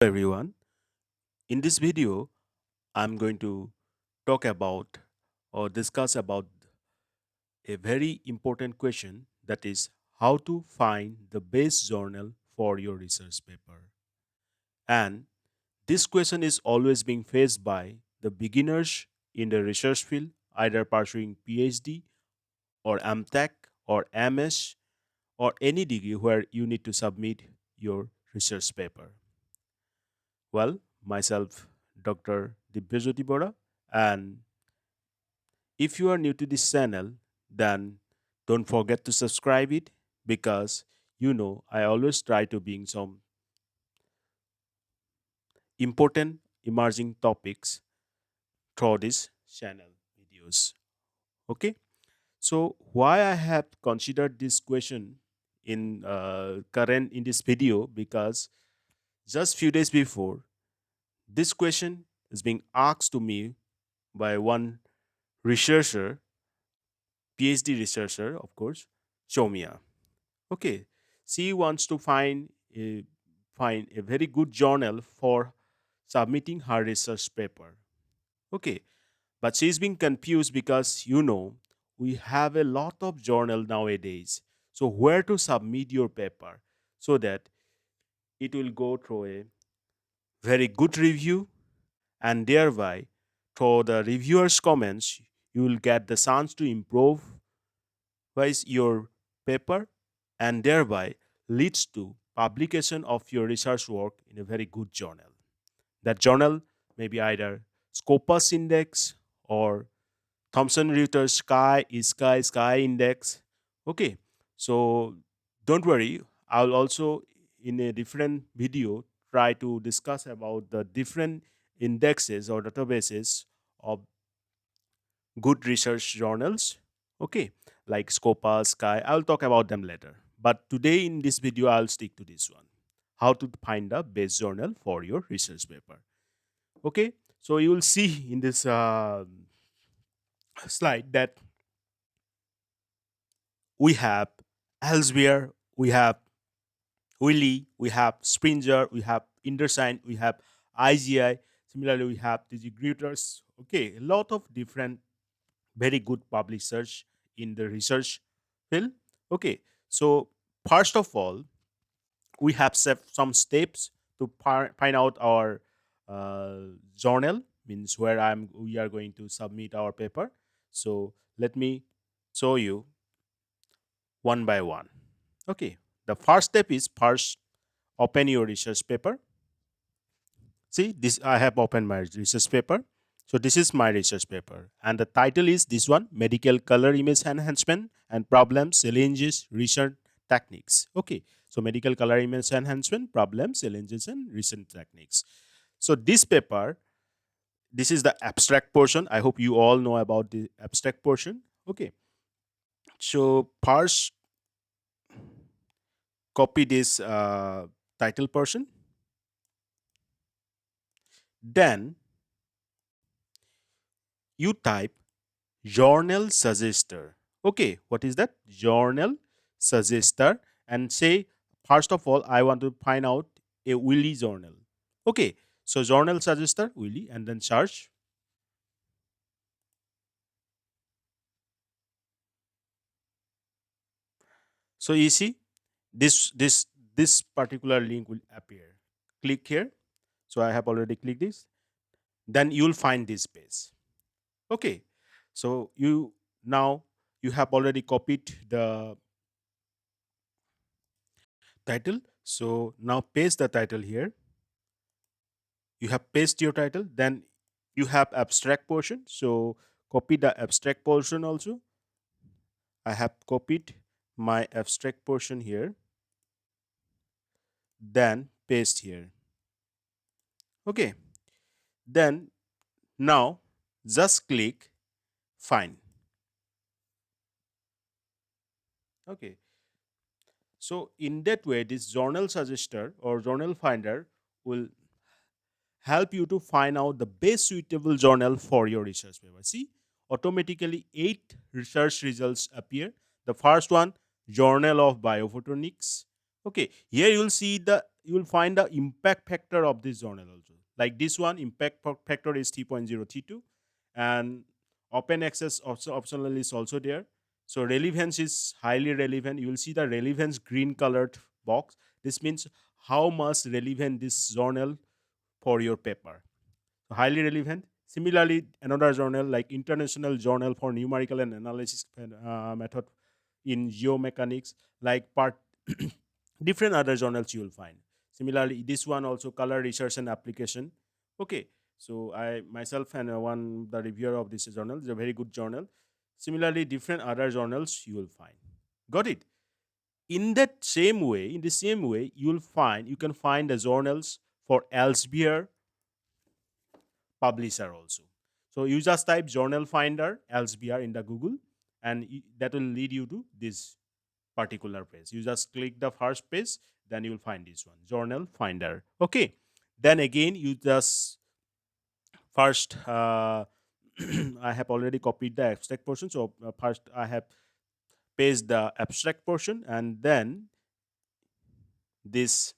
Everyone. In this video, I'm going to talk about or discuss about a very important question, that is how to find the best journal for your research paper. And this question is always being faced by the beginners in the research field, either pursuing PhD or MTech or MS or any degree where you need to submit your research paper. Well, myself, Dr. Dibyajyoti Bora, and if you are new to this channel, then don't forget to subscribe it because I always try to bring some important emerging topics through this channel videos. Okay, so why I have considered this question in current in this video, because just few days before this question is being asked to me by one researcher, PhD researcher, of course, Shomia. Okay, she wants to find a very good journal for submitting her research paper. Okay, but she's being confused because we have a lot of journal nowadays. So where to submit your paper so that it will go through a very good review, and thereby through the reviewers' comments you will get the chance to improve your paper, and thereby leads to publication of your research work in a very good journal. That journal may be either Scopus Index or Thomson Reuters Sky Index. Okay, so don't worry. I'll also in a different video try to discuss about the different indexes or databases of good research journals. Okay, like Scopus, Sky. I'll talk about them later. But today in this video, I'll stick to this one: how to find the best journal for your research paper. Okay, so you will see in this slide that we have Elsevier, we have Wiley, we have Springer, we have Indersign, we have IGI. Similarly, we have Digigreeters. Okay, a lot of different very good publishers in the research field. Okay, so first of all, we have some steps to find out our journal, means where we are going to submit our paper. So let me show you one by one. Okay, the first step is first open your research paper. See, this I have opened my research paper. So this is my research paper, and the title is this one: Medical Color Image Enhancement and Problems, Challenges, Research Techniques. Okay, so medical color image enhancement, problems, challenges, and recent techniques. So this paper, this is the abstract portion. I hope you all know about the abstract portion. Okay, so first copy this title portion, then you type journal suggester. Okay, what is that? Journal suggester. And say, first of all, I want to find out a Willy journal. Okay, so journal suggester, Willy, and then search. So you see, this particular link will appear. Click here. So I have already clicked this. Then you'll find this page. Okay, so now you have already copied the title. So now paste the title here. You have paste your title, then you have abstract portion. So copy the abstract portion also. I have copied my abstract portion here, then paste here. Okay, then now just click find. Okay, so in that way this journal suggester or journal finder will help you to find out the best suitable journal for your research paper. See, automatically 8 research results appear. The first one, Journal of Biophotonics. Okay, here you will see the you will find the impact factor of this journal also. Like this one, impact factor is 3.032, and open access also optional is also there. So relevance is highly relevant. You will see the relevance green colored box. This means how much relevant this journal for your paper. So highly relevant. Similarly, another journal like International Journal for Numerical and Analysis Method in Geomechanics, like part different other journals you will find. Similarly, this one also Color Research and Application. Okay, so I myself and one the reviewer of this journal is a very good journal. Similarly, different other journals you will find. Got it? In the same way, you can find the journals for Elsevier publisher also. So you just type journal finder Elsevier in the Google, and that will lead you to this particular page. You just click the first page, then you will find this one, journal finder. Okay. Then again, you just first I have already copied the abstract portion. So first I have pasted the abstract portion, and then this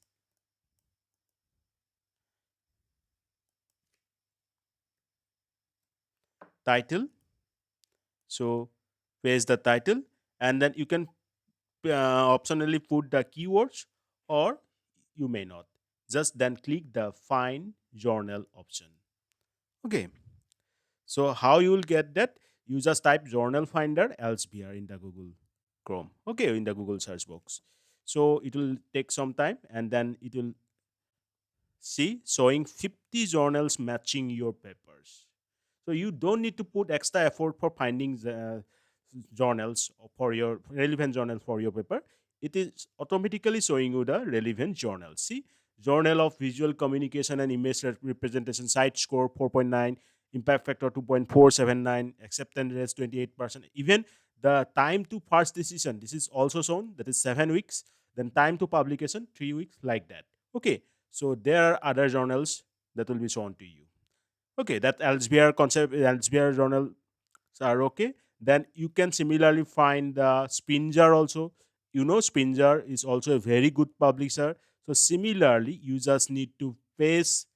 title. So paste the title, and then you can optionally put the keywords, or you may not. Just then click the find journal option. Okay. So how you will get that? You just type journal finder Elsevier in the Google Chrome. Okay, in the Google search box. So it will take some time, and then it will see showing 50 journals matching your papers. So you don't need to put extra effort for finding journals for your relevant journal for your paper. It is automatically showing you the relevant journals. See, Journal of Visual Communication and Image Representation, site score 4.9, impact factor 2.479, acceptance rate 28%. Even the time to first decision, this is also shown, that is 7 weeks. Then time to publication 3 weeks, like that. Okay, so there are other journals that will be shown to you. Okay, that Elsevier concept, Elsevier journal are okay. Then you can similarly find the Springer also. You know, Springer is also a very good publisher. So similarly, you just need to paste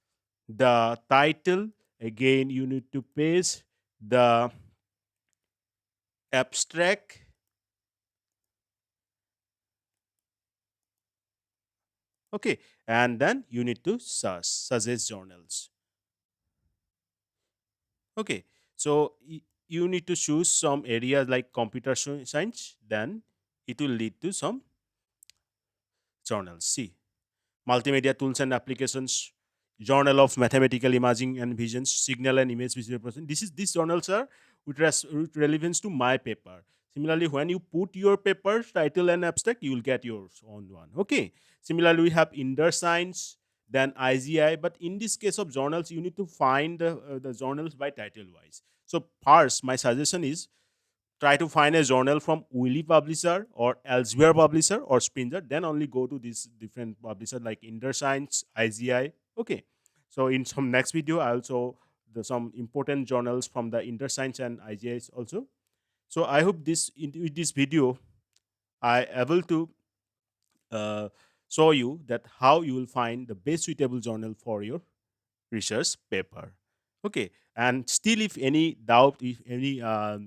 the title. Again, you need to paste the abstract. Okay, and then you need to suggest journals. Okay, so you need to choose some areas like computer science, then it will lead to some journals. See, multimedia tools and applications, Journal of Mathematical Imaging and Visions, Signal and Image Visual Processing. These journals are with relevance to my paper. Similarly, when you put your paper title and abstract, you will get your own one. Okay. Similarly, we have Inder Science, then IGI. But in this case of journals, you need to find the journals by title wise. So first, my suggestion is try to find a journal from Wiley Publisher or Elsevier Publisher or Springer. Then only go to these different publishers like InterScience, IGI. Okay. So in some next video, I also some important journals from the InterScience and IGI also. So I hope with this video I able to uh, show you that how you will find the best suitable journal for your research paper. Okay, and still, if any doubt, if any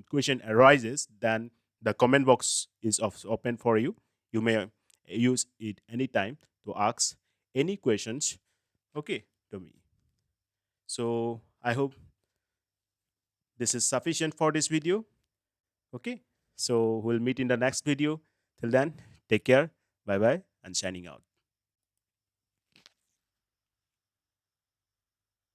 question arises, then the comment box is open for you. You may use it anytime to ask any questions. Okay, to me. So I hope this is sufficient for this video. Okay, so we'll meet in the next video. Till then, take care. Bye bye, and signing out.